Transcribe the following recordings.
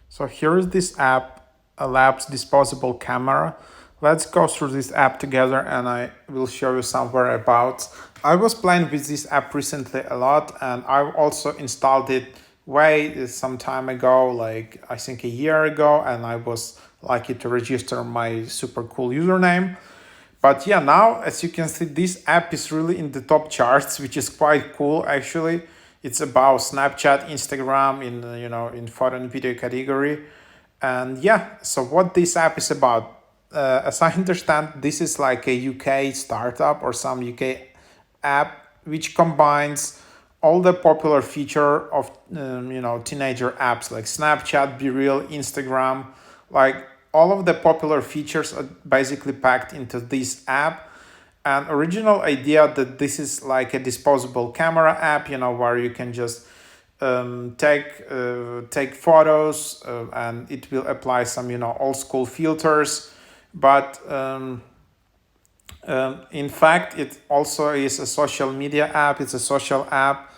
So here is this app, a Lapse disposable camera. Let's go through this app together and I will show you some whereabouts. I was playing with this app recently a lot and I also installed it way some time ago, like I think a year ago, and I was lucky to register my super cool username. But yeah, now as you can see, this app is really in the top charts, which is quite cool actually. It's about Snapchat, Instagram in in photo and video category, and yeah. So what this app is about, as I understand, this is like a UK startup or some UK app which combines all the popular feature of teenager apps like Snapchat, Be Real, Instagram, like all of the popular features are basically packed into this app. An original idea that this is like a disposable camera app, where you can just take photos, and it will apply some old school filters, but in fact, it also is a social media app. It's a social app.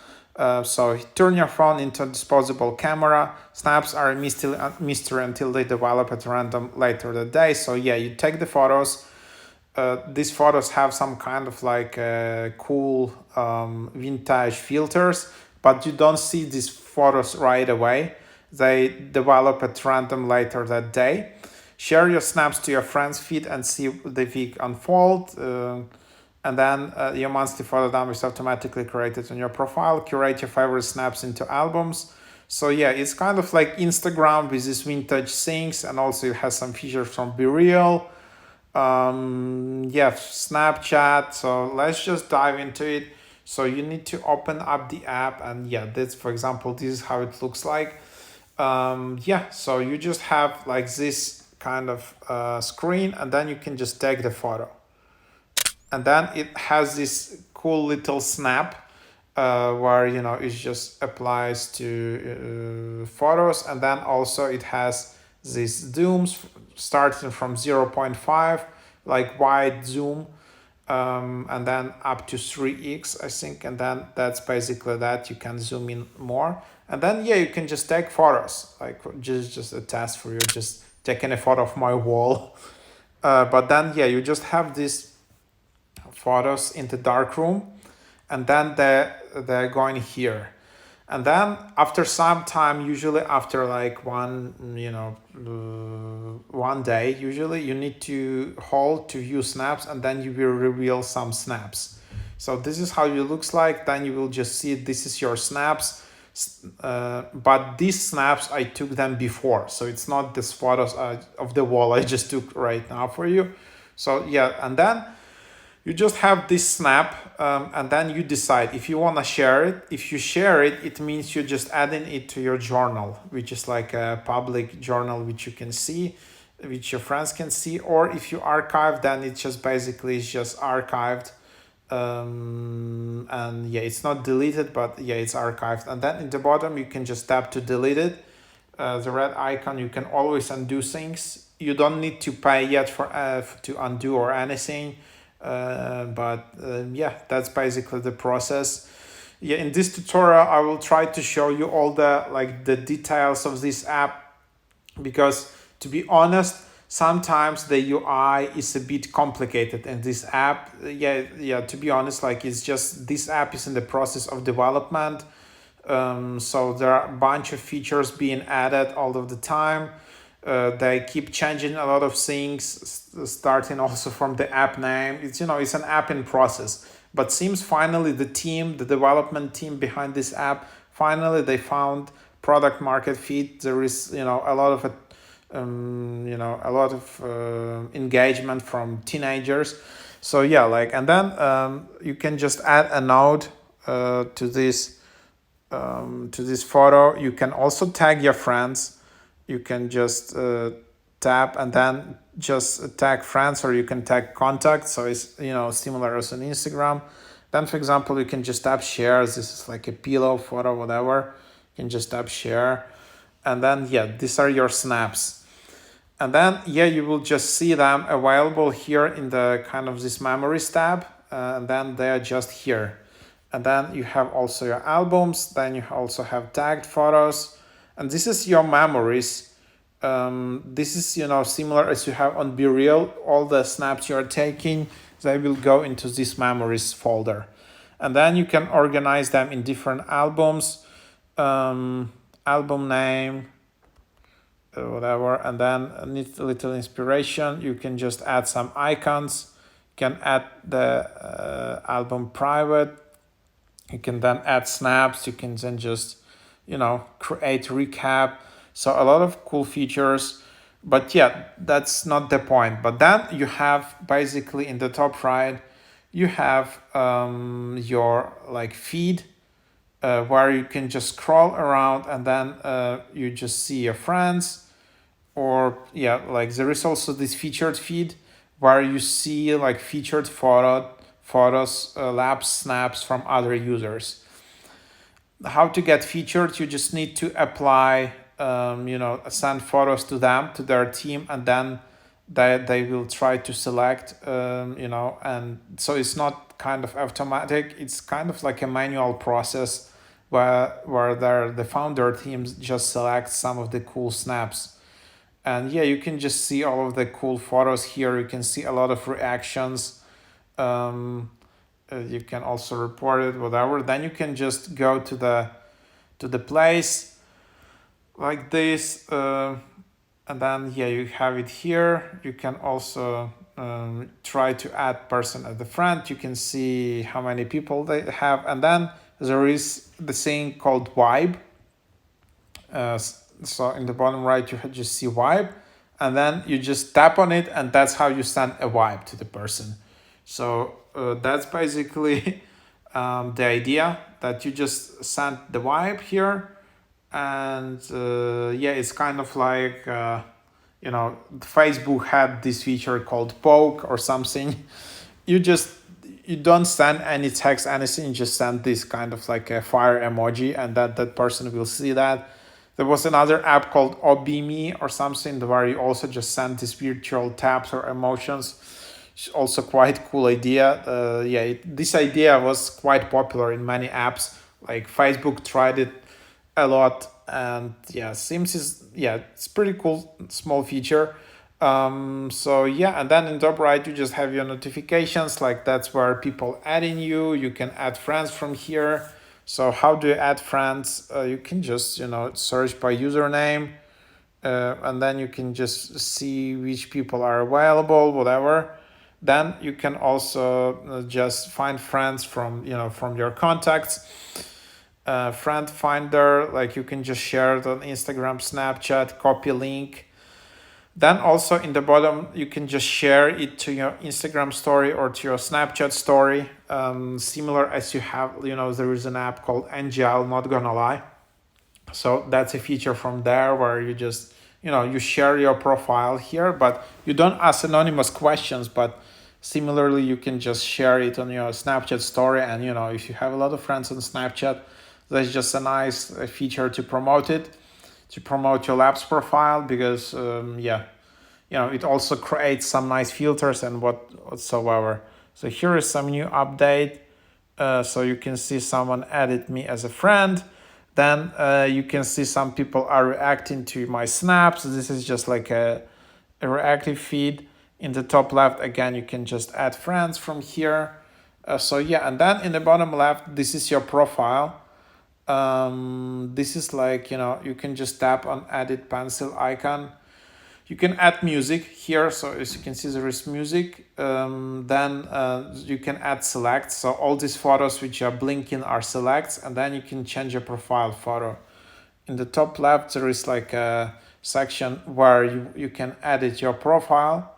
So turn your phone into a disposable camera. Snaps are a mystery until they develop at random later the day. So yeah, you take the photos. These photos have some kind of like cool vintage filters, but you don't see these photos right away. They develop at random later that day. Share your snaps to your friends' feed and see the week unfold. And then your monthly photo dump is automatically created on your profile. Curate your favorite snaps into albums. So yeah, it's kind of like Instagram with these vintage things, and also it has some features from Be Real. Yeah, Snapchat. So let's just dive into it. So you need to open up the app, and yeah, that's, for example, this is how it looks like. Yeah, so you just have like this kind of screen, and then you can just take the photo, and then it has this cool little snap where it just applies to photos, and then also it has these zooms starting from 0.5, like wide zoom, and then up to 3x, I think, and then that's basically that. You can zoom in more, and then yeah, you can just take photos, like just a test for you, just taking a photo of my wall. But then yeah, you just have these photos in the dark room, and then they're going here, and then after some time, usually after like one day, usually you need to hold to view snaps, and then you will reveal some snaps. So this is how it looks like. Then you will just see this is your snaps, but these snaps I took them before, so it's not this photos of the wall I just took right now for you. So yeah, and then you just have this snap, and then you decide if you want to share it. If you share it, it means you're just adding it to your journal, which is like a public journal which you can see, which your friends can see. Or if you archive, then it just basically is just archived, and yeah, it's not deleted, but yeah, it's archived. And then in the bottom you can just tap to delete it, the red icon. You can always undo things. You don't need to pay yet for to undo or anything, but yeah, that's basically the process. Yeah, in this tutorial I will try to show you all the details of this app, because to be honest, sometimes the UI is a bit complicated in this app. Yeah, to be honest, like, it's just this app is in the process of development. So there are a bunch of features being added all of the time. They keep changing a lot of things, starting also from the app name. It's an app in process, but seems finally the development team behind this app, finally they found product market fit. There is a lot of engagement from teenagers. So yeah, like, and then you can just add a node to this photo. You can also tag your friends. You can just tap and then just tag friends, or you can tag contacts. So it's similar as on Instagram. Then, for example, you can just tap share. This is like a pillow photo, whatever. You can just tap share, and then yeah, these are your snaps. And then yeah, you will just see them available here in the kind of this memories tab, and then they are just here. And then you have also your albums. Then you also have tagged photos, and this is your memories. This is similar as you have on Be Real. All the snaps you are taking, they will go into this memories folder, and then you can organize them in different albums, album name, whatever, and then need a little inspiration. You can just add some icons. You can add the album private. You can then add snaps. You can then just create recap. So a lot of cool features, but yeah, that's not the point. But then you have basically in the top right, you have your like feed, where you can just scroll around, and then you just see your friends, or yeah, like there is also this featured feed where you see like featured photos, lapse snaps from other users. How to get featured? You just need to apply, send photos to them, to their team, and then they will try to select, and so it's not kind of automatic. It's kind of like a manual process where the founder teams just select some of the cool snaps. And yeah, you can just see all of the cool photos here. You can see a lot of reactions. You can also report it, whatever. Then you can just go to the place like this, and then yeah, you have it here. You can also try to add person at the front. You can see how many people they have, and then there is the thing called vibe. So in the bottom right, you just see vibe, and then you just tap on it, and that's how you send a vibe to the person. So that's basically the idea, that you just send the vibe here, and yeah, it's kind of like Facebook had this feature called poke or something. You just you don't send any text, anything. You just send this kind of like a fire emoji, and that person will see that. There was another app called Obimi or something where you also just send these virtual taps or emotions. It's also quite cool idea. This idea was quite popular in many apps. Like Facebook tried it a lot, and yeah, Sims is it's pretty cool small feature. So yeah, and then in top right you just have your notifications. Like that's where people adding you. You can add friends from here. So how do you add friends? You can just search by username, and then you can just see which people are available, whatever. Then you can also just find friends from from your contacts. Friend finder, like you can just share it on Instagram, Snapchat, copy link. Then also in the bottom, you can just share it to your Instagram story or to your Snapchat story. Similar as you have, there is an app called NGL, not gonna lie. So that's a feature from there where you just, you share your profile here, but you don't ask anonymous questions, but similarly, you can just share it on your Snapchat story. And, if you have a lot of friends on Snapchat, that's just a nice feature to promote it, to promote your Lapse profile, because it also creates some nice filters and whatsoever. So here is some new update. So you can see someone added me as a friend. Then you can see some people are reacting to my snaps. This is just like a reactive feed. In the top left, again, you can just add friends from here. And then in the bottom left, this is your profile. This is like, you can just tap on edit pencil icon. You can add music here. So as you can see, there is music. Then you can add selects. So all these photos which are blinking are selects, and then you can change your profile photo. In the top left, there is like a section where you can edit your profile.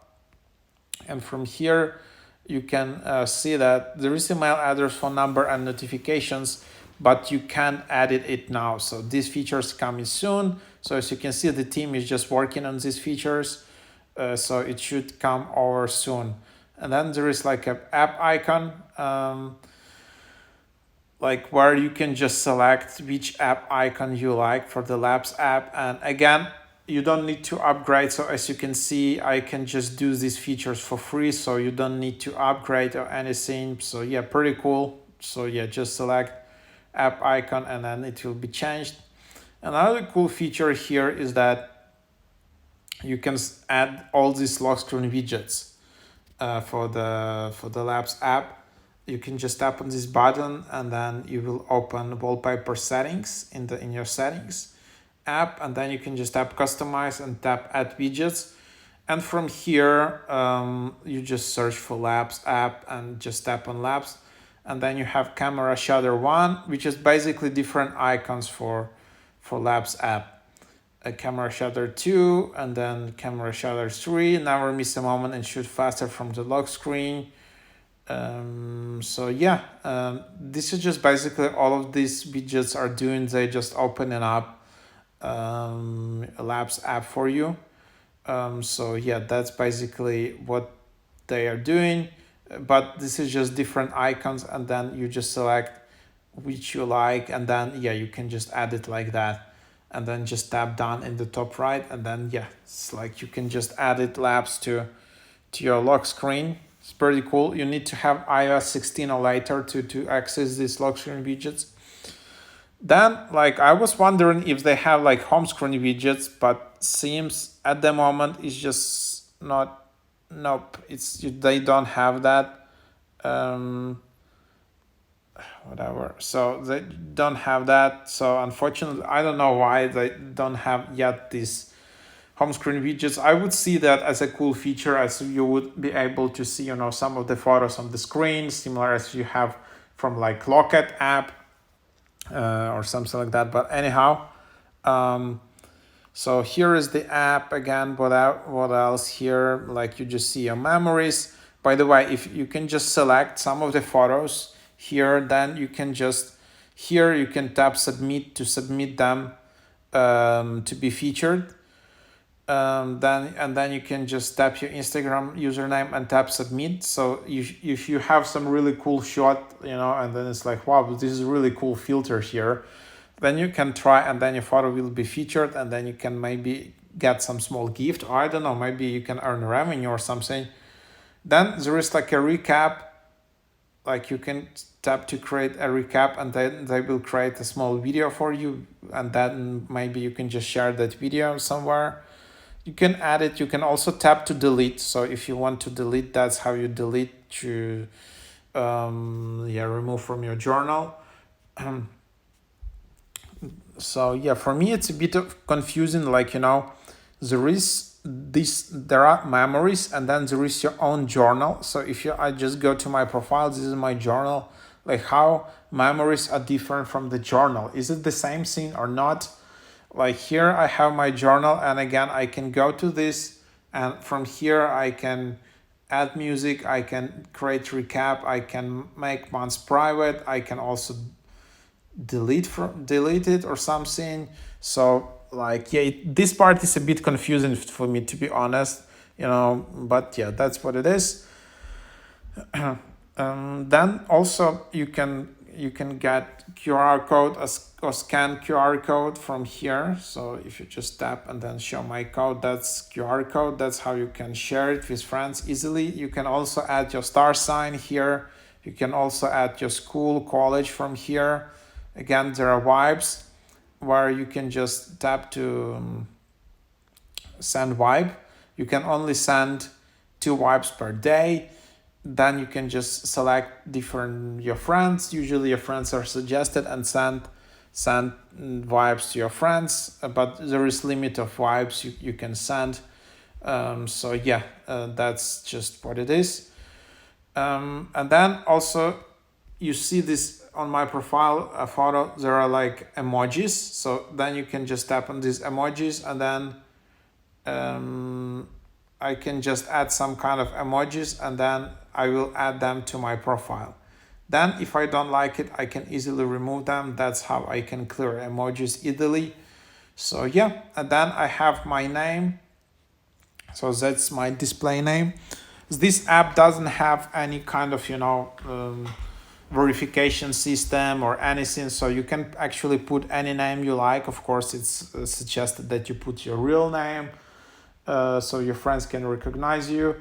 And from here, you can see that there is email address, phone number, and notifications, but you can't edit it now. So these features coming soon. So as you can see, the team is just working on these features. So it should come over soon. And then there is like an app icon, like where you can just select which app icon you like for the Lapse app. And again, you don't need to upgrade. So as you can see, I can just do these features for free. So you don't need to upgrade or anything. So yeah, pretty cool. So yeah, just select app icon and then it will be changed. Another cool feature here is that you can add all these lock screen widgets for the Lapse app. You can just tap on this button and then you will open wallpaper settings in your settings app, and then you can just tap customize and tap add widgets. And from here, you just search for Lapse app and just tap on Lapse. And then you have camera shutter 1, which is basically different icons for Lapse app. A camera shutter 2, and then camera shutter 3, never miss a moment and shoot faster from the lock screen. So yeah, this is just basically all of these widgets are doing. They just opening up a Lapse app for you. So yeah, that's basically what they are doing, but this is just different icons, and then you just select which you like, and then yeah, you can just add it like that, and then just tap down in the top right, and then yeah, it's like you can just add it Lapse to your lock screen. It's pretty cool. You need to have iOS 16 or later to access these lock screen widgets. Then, like, I was wondering if they have like home screen widgets, but seems at the moment it's just not. Nope, they don't have that. Whatever. So they don't have that. So unfortunately, I don't know why they don't have yet these home screen widgets. I would see that as a cool feature, as you would be able to see, some of the photos on the screen, similar as you have from like Locket app. Or something like that. But anyhow, so here is the app again. What else here? Like you just see your memories. By the way, if you can just select some of the photos here, then you can just here you can tap submit to submit them to be featured. Then you can just tap your Instagram username and tap submit. So if you have some really cool shot, and then it's like, wow, this is a really cool filter here, then you can try, and then your photo will be featured, and then you can maybe get some small gift, or I don't know, maybe you can earn revenue or something. Then there is like a recap, like you can tap to create a recap, and then they will create a small video for you, and then maybe you can just share that video somewhere. You can add it. You can also tap to delete. So if you want to delete, that's how you delete to remove from your journal. So yeah, for me it's a bit of confusing. Like there are memories, and then there is your own journal. So if I just go to my profile, this is my journal. Like how memories are different from the journal. Is it the same thing or not? Like here I have my journal, and again I can go to this, and from here I can add music, I can create recap, I can make months private, I can also delete it or something. So like yeah, this part is a bit confusing for me, to be honest, but yeah, that's what it is. Then also you can get QR code or scan QR code from here. So if you just tap and then show my code, that's QR code. That's how you can share it with friends easily. You can also add your star sign here. You can also add your school, college from here. Again, there are vibes where you can just tap to send vibe. You can only send 2 vibes per day. Then you can just select different your friends. Usually your friends are suggested, and send vibes to your friends, but there is limit of vibes you can send. So yeah, that's just what it is. And then also you see this on my profile photo, there are like emojis. So then you can just tap on these emojis, and then I can just add some kind of emojis, and then I will add them to my profile. Then if I don't like it, I can easily remove them. That's how I can clear emojis easily. So yeah, and then I have my name. So that's my display name. This app doesn't have any kind of, verification system or anything. So you can actually put any name you like. Of course, it's suggested that you put your real name, so your friends can recognize you.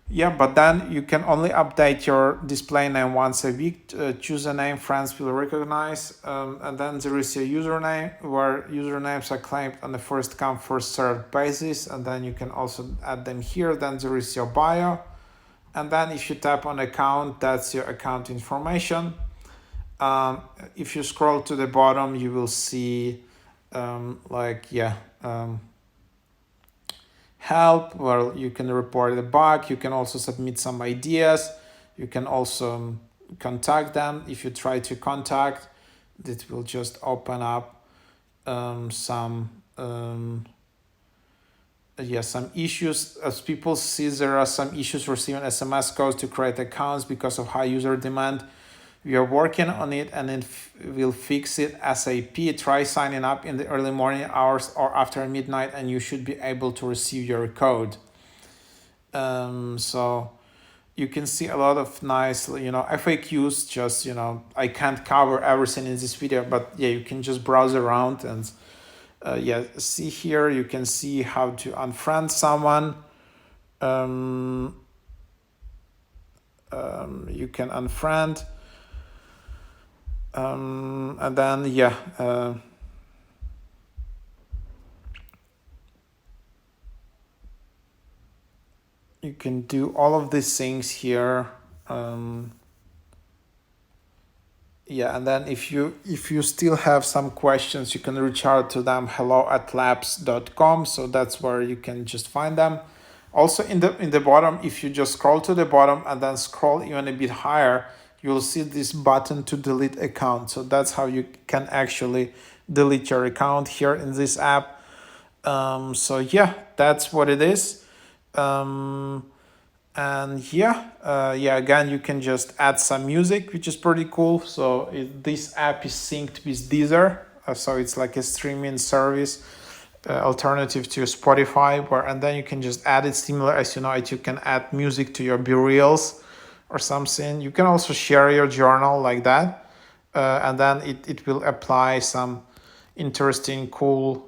Yeah, but then you can only update your display name once a week. Choose a name friends will recognize. And then there is a username where usernames are claimed on the first come, first served basis. And then you can also add them here. Then there is your bio. And then if you tap on account, that's your account information. If you scroll to the bottom, you will see help, where you can report a bug. You can also submit some ideas. You can also contact them. If you try to contact, it will just open up some issues. As people see, there are some issues receiving SMS codes to create accounts because of high user demand. We are working on it, and then we'll fix it ASAP. Try signing up in the early morning hours or after midnight, and you should be able to receive your code. So you can see a lot of nice, FAQs. Just, I can't cover everything in this video, but yeah, you can just browse around and see here. You can see how to unfriend someone. You can unfriend. And then you can do all of these things here. And then if you still have some questions, you can reach out to them, hello@lapse.com. So that's where you can just find them. Also in the bottom, if you just scroll to the bottom and then scroll even a bit higher, you'll see this button to delete account. So that's how you can actually delete your account here in this app. So yeah, that's what it is. Again, you can just add some music, which is pretty cool. So this app is synced with Deezer. So it's like a streaming service, alternative to Spotify, and then you can just add it similar as you can add music to your B-Reels or something. You can also share your journal like that, and then it will apply some interesting, cool,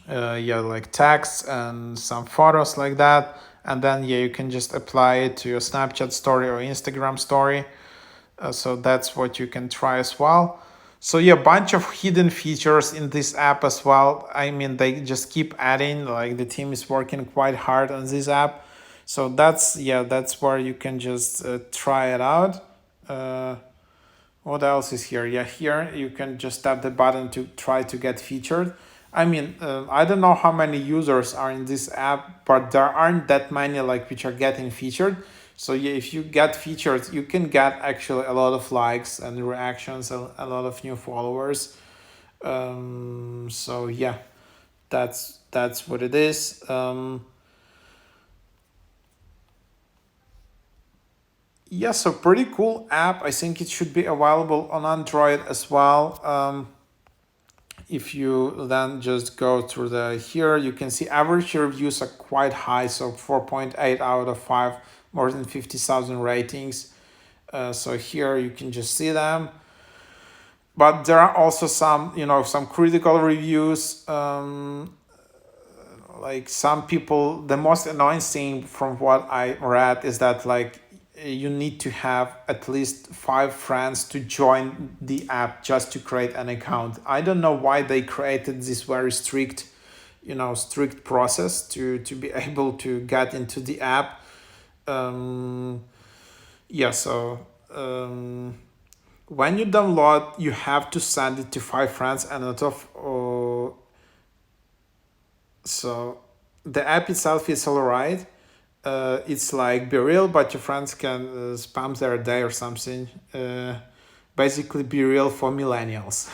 like text and some photos like that. And then you can just apply it to your Snapchat story or Instagram story. So that's what you can try as well. So a bunch of hidden features in this app as well. I mean, they just keep adding, like the team is working quite hard on this app. So that's where you can just try it out. What else is here? Here you can just tap the button to try to get featured. I mean, I don't know how many users are in this app, but there aren't that many which are getting featured. So if you get featured, you can get actually a lot of likes and reactions, a lot of new followers. That's what it is. So pretty cool app. I think it should be available on Android as well. If you then just go through here, you can see average reviews are quite high. So 4.8 out of 5, more than 50,000 ratings. So here you can just see them. But there are also some critical reviews. Like some people, the most annoying thing from what I read is that you need to have at least 5 friends to join the app just to create an account. I don't know why they created this very strict process to be able to get into the app. When you download, you have to send it to 5 friends, and so the app itself is all right. It's like Be Real, but your friends can spam their day or something. Basically, Be Real for millennials.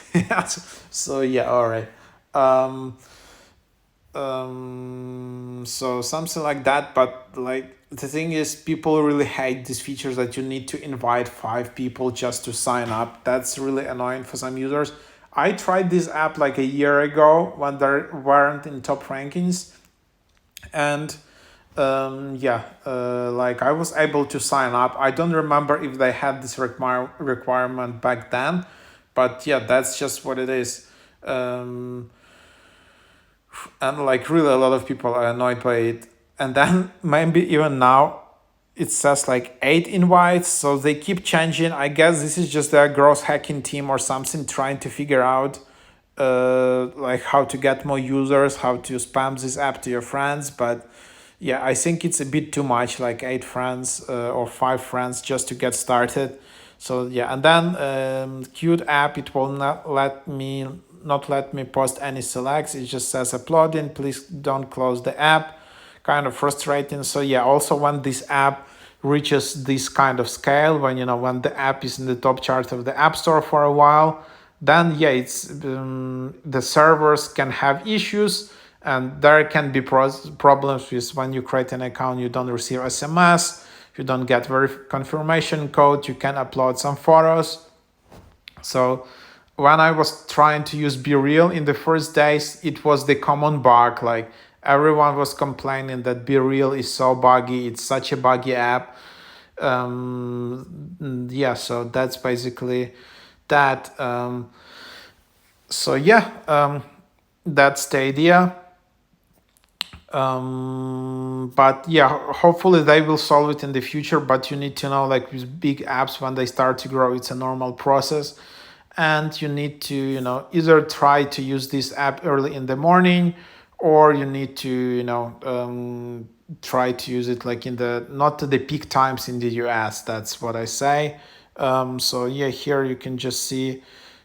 So all right. So something like that. But the thing is, people really hate these features that you need to invite 5 people just to sign up. That's really annoying for some users. I tried this app a year ago when they weren't in top rankings, and I was able to sign up. I don't remember if they had this requirement back then, but that's just what it is. And really a lot of people are annoyed by it. and then maybe even now it says like 8 invites, so they keep changing. I guess this is just their growth hacking team or something trying to figure out like how to get more users, how to spam this app to your friends. But yeah, I think it's a bit too much, like 8 friends or 5 friends just to get started. So yeah, and then queued app, it will not let me post any selects. It just says uploading, please don't close the app. Kind of frustrating. So yeah, also when this app reaches this kind of scale, when the app is in the top chart of the app store for a while, then yeah, it's the servers can have issues, and there can be problems with when you create an account, you don't receive SMS, you don't get confirmation code, you can upload some photos. So when I was trying to use Be Real in the first days, it was the common bug. Like everyone was complaining that Be Real is so buggy. It's such a buggy app. Yeah, so that's basically that. So yeah, that's the idea. But yeah, hopefully they will solve it in the future. But you need to know, like with big apps, when they start to grow, it's a normal process, and you need to either try to use this app early in the morning, or you need to try to use it like in the not the peak times in the US. That's what I say. So yeah, here you can just see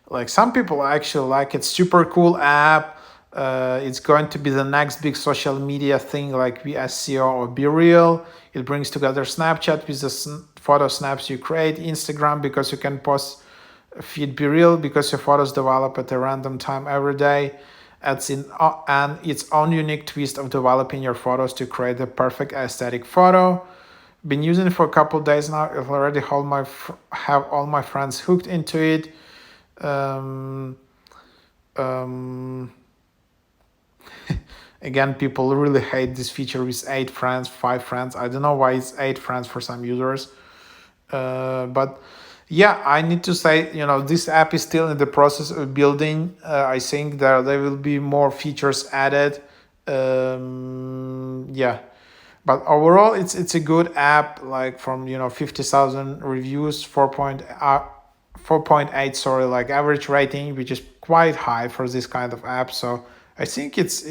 like some people actually like it. Super cool app. It's going to be the next big social media thing, like VSCO or Be Real. It brings together Snapchat with the photo snaps you create, Instagram because you can post feed Be Real because your photos develop at a random time every day. Adds in and its own unique twist of developing your photos to create the perfect aesthetic photo. Been using it for a couple of days now. I've already have all my friends hooked into it. Um, um, Again, people really hate this feature with 8 friends, 5 friends. I don't know why it's 8 friends for some users. But yeah, I need to say, this app is still in the process of building. I think there will be more features added. Yeah, but overall, it's a good app. Like from 50,000 reviews, 4.8, sorry, like average rating, which is quite high for this kind of app. So I think it's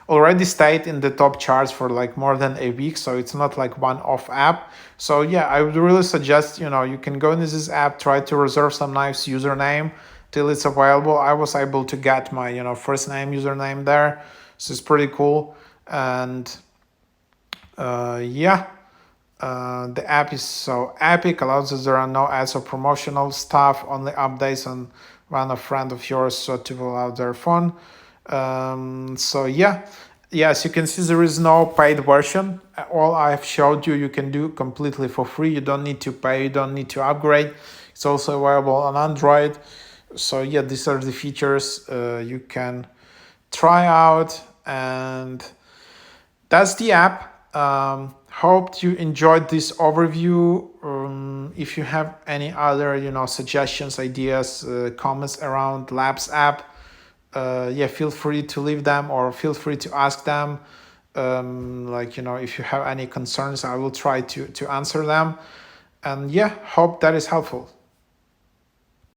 already stayed in the top charts for like more than a week. So it's not like one-off app. So yeah, I would really suggest, you can go into this app, try to reserve some nice username till it's available. I was able to get my, first name username there. So it's pretty cool. And yeah, the app is so epic, allows us there are no ads or promotional stuff, only updates on when a friend of yours so to pull out their phone. So yeah, as you can see, there is no paid version. All I've showed you can do completely for free. You don't need to pay, you don't need to upgrade. It's also available on Android. So yeah, these are the features you can try out, and that's the app. Hope you enjoyed this overview. If you have any other suggestions, ideas, comments around Lapse app, yeah, feel free to leave them or feel free to ask them. If you have any concerns, I will try to answer them. And yeah, hope that is helpful.